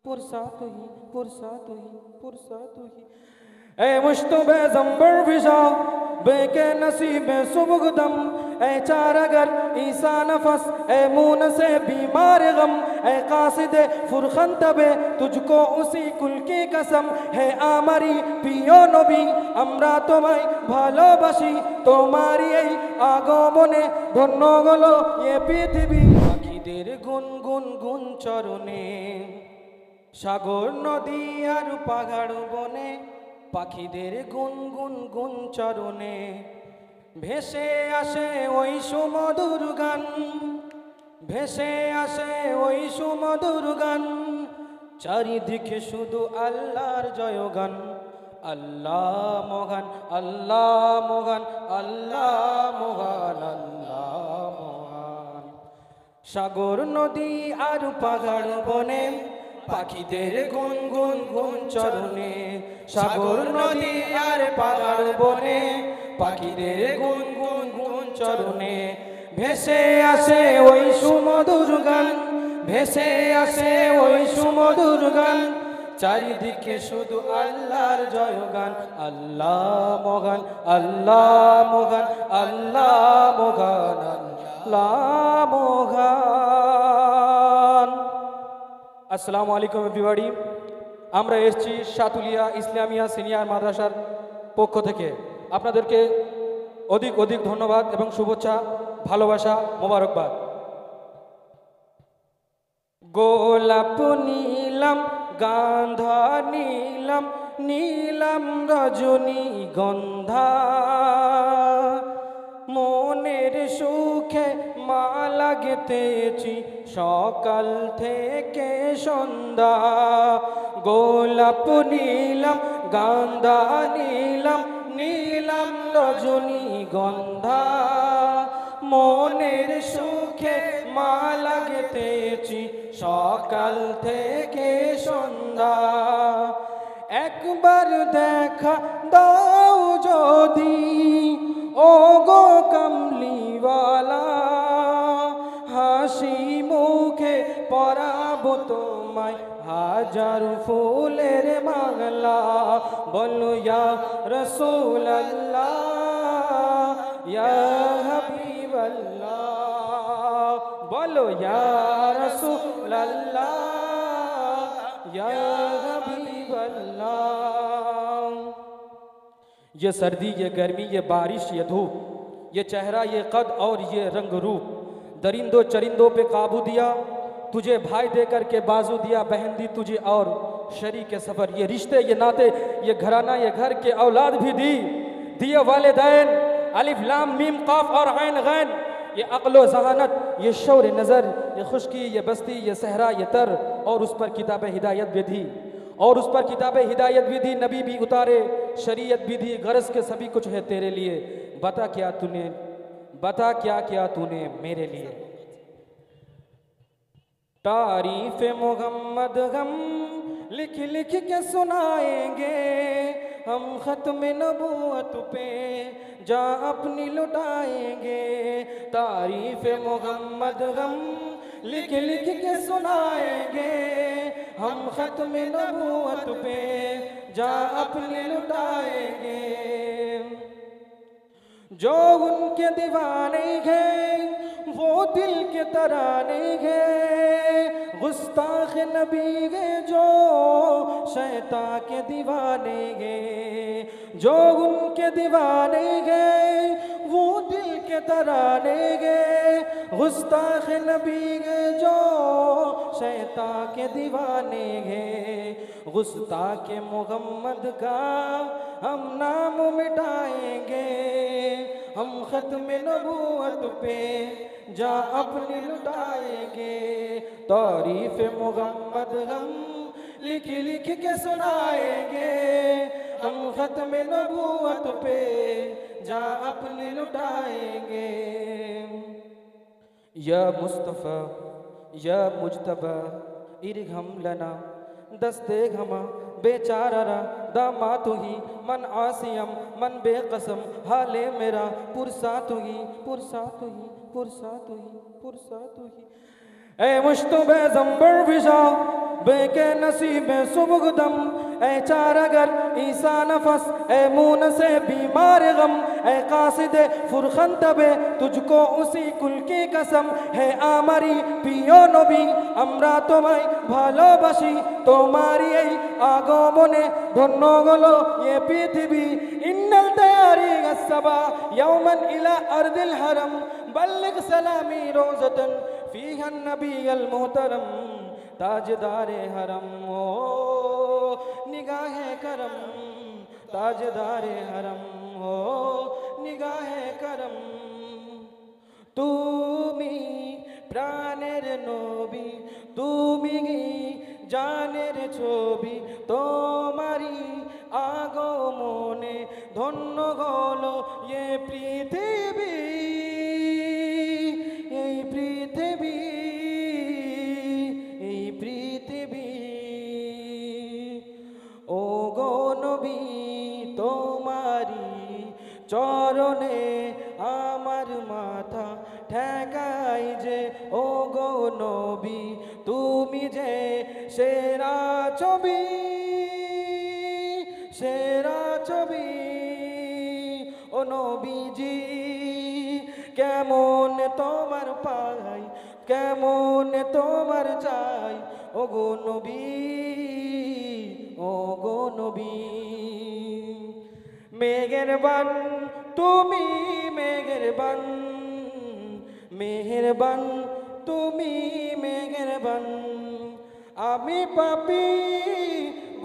पुरसा तू ही, पुरसा तू ही, पुरसा तू ही। ए मुश्तबे ज़ंबर फिजा बेके नसीबे सुबुगदम, ए चार अगर ईसा नफस, ए मून से बीमार गम, ए कासिदे फुरखन तबे तुझको उसी कुल की कसम है आमारी प्रिय नबी আমরা তোমায় ভালোবাসি তোমারই এই আগমনে ধন্য হলো এ পৃথিবী পাখিদের গুনগুন গুন চরণে সাগর নদী আর পাহাড় বনে পাখিদের গুনগুন গুন চরণে ভেসে আসে ওই সুমধুর গান ভেসে আসে ওই সুমধুর গান চারিদিকে শুধু আল্লাহর জয়গান আল্লাহ মহান আল্লাহ মহান আল্লাহ মহান আল্লাহ মহান সাগর নদী আর পাহাড় বনে পাখিদের গুনগুন গুন চরণে সাগর নদী আর পাহাড় বনে পাখিদের গুনগুন গুন চরণে ভেসে আসে ওই সুমধুর গান ভেসে আসে ওই সুমধুর গান চারিদিকে শুধু আল্লাহর জয়গান আল্লাহ মহান আল্লাহ মহান আল্লাহ মহান আল্লাহ মহান। আসসালামু আলাইকুম এভরিবডি। আমরা এসেছি সাতুলিয়া ইসলামিয়া সিনিয়র মাদ্রাসার পক্ষ থেকে আপনাদেরকে অধিক অধিক ধন্যবাদ এবং শুভেচ্ছা ভালোবাসা মোবারকবাদ। গোলাপ নীলাম গান্ধা নীলাম নীলাম রজনী গন্ধা মনের সুখে মালা গেঁথেছি সকাল থেকে সন্ধ্যা গোলাপ নীলাম গান্ধা নীলাম নীলাম রজনী গন্ধা মনের সুখে মালা গেঁথেছি সকাল থেকে সন্ধ্যা একবার দেখা দাও যদি ও গো কামলিওয়ালা হাসি মুখে পরাবো তোমায় হাজার ফুলের মালা বলো ইয়া রাসূলুল্লাহ ইয়া হাবিবাল্লাহ বলো ইয়া রাসূলুল্লাহ ইয়া হাবিবাল্লাহ। ये सर्दी ये गर्मी ये बारिश ये धूप ये चेहरा ये कद और ये रंग रूप दरिंदों चरिंदों पे काबू दिया तुझे भाई देकर के बाजू दिया बहन दी तुझे और शरीक सफ़र ये रिश्ते ये नाते ये घराना ये घर के औलाद भी दी दिए वालिदैन अलिफ लाम मीम काफ और ऐन गैन ये अक्लो जहानत ये शौर नज़र ये खुशकी ये बस्ती ये सहरा ये तर और उस पर किताब हिदायत भी दी और उस पर किताब हिदायत भी दी नबी भी उतारे शरीयत भी दी गरज के सभी कुछ है तेरे लिए बता क्या क्या तूने मेरे लिए। तारीफ मोहम्मद हम लिख लिख के सुनाएंगे हम खत्म नबूवत पे जा अपनी लुटाएंगे तारीफ मोहम्मद हम लिख लिख के सुनाएंगे हम खत्म नबूवत पे जा अपनी लुटाएंगे जो उनके दीवाने हैं वो दिल के तराने हैं गुस्ताख नबी है जो शैतान के दीवाने हैं जो उनके दीवाने हैं वो दिल के तराने हैं गुस्ताख नबी है जो शैतान के दीवाने हैं गुस्ताख मोहम्मद का हम नाम मिटाएंगे हम खत्म नबूवत पे जा अपनी लुटाएंगे तारीफ मोहम्मद हम लिख लिख के सुनाएंगे हम खत्म नबूवत पे जा अपनी लुटाएंगे या मुस्तफ़ा या मुज्तबा इरहम लना दस्ते घमा बेचारा दामा तू ही मन आसियम मन बेकसम हाले मेरा पुरसा तू ही पुरसा तू ही पुरसा तू ही पुरसा तू ही ए मुश्तबे ज़ंबर फिजा बेके नसीबे सुबुगदम ए चारगर ईसा नफस ए मून से बीमार गम ए कासिदे फुरखन तबे तुझको उसी कुल की कसम है आमारी पियो नबी আমরা তোমায় ভালোবাসি তোমারই এই আগমনে ধন্য হলো এ পৃথিবী ইন্নাল তায়ারি আসবা ইয়াওমান ইলা আরদিল হারাম বল্লিগ সালামি রোজাতান ফিহা নবিয়্যুল মুহতারাম ताजदारे हरम ओ निगाहे करम ताजदारे हरम ओ निगाहे करम तुमी प्राणेर नबी तुमी জানের ছবি তোমারি আগমনে ধন্য হলো এ পৃথিবী এই পৃথিবী ও গো নবী তোমারি চরণে আমার মাথা ঠেকাই যে ও গো নবী তুমি যে সেরা ছবি ও নবীজি কেমন তোমার পাই কেমন তোমার চাই ও গো নবী ও গো নবী মেহেরবান তুমি মেহেরবান মেহেরবান তুমি মেহেরবান আমি পাপী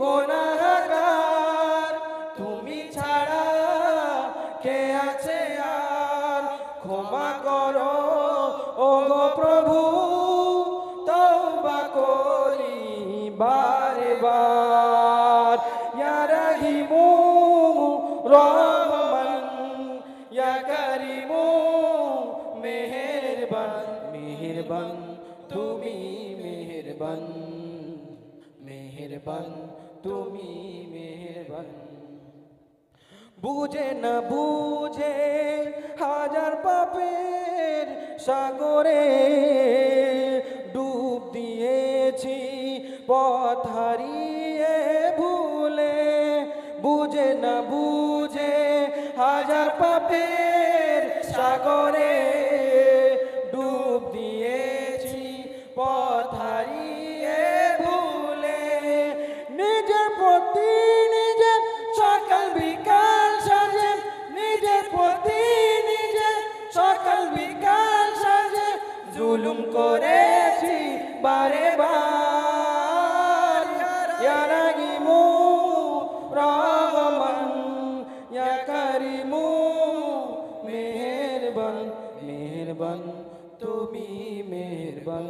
গুনাহগার তুমি ছাড়া কে আছে আর ক্ষমা করো ও গো প্রভু তওবা করি বারে বার ইয়া রহিমু রহমান ইয়া করিমু মেহেরবান মেহেরবান তুমি মেহেরবান মেহেরবান তুমি মেহেরবান বুঝে না বুঝে হাজার পাপের সাগরে ডুব দিয়েছি পথ হারিয়ে ভুলে বুঝে না বুঝে হাজার পাপের সাগরে ডুব দিয়েছি পথ হারিয়ে ভুলে নিজের প্রতি নিজের সকাল বিকাল সাজে নিজের প্রতি নিজের সকাল বিকাল সাজে জুলুম করেছি বারে বার ইয়া রহিমু রহমান ইয়া করিমু মেহেরবান মেহেরবান তুমি মেহেরবান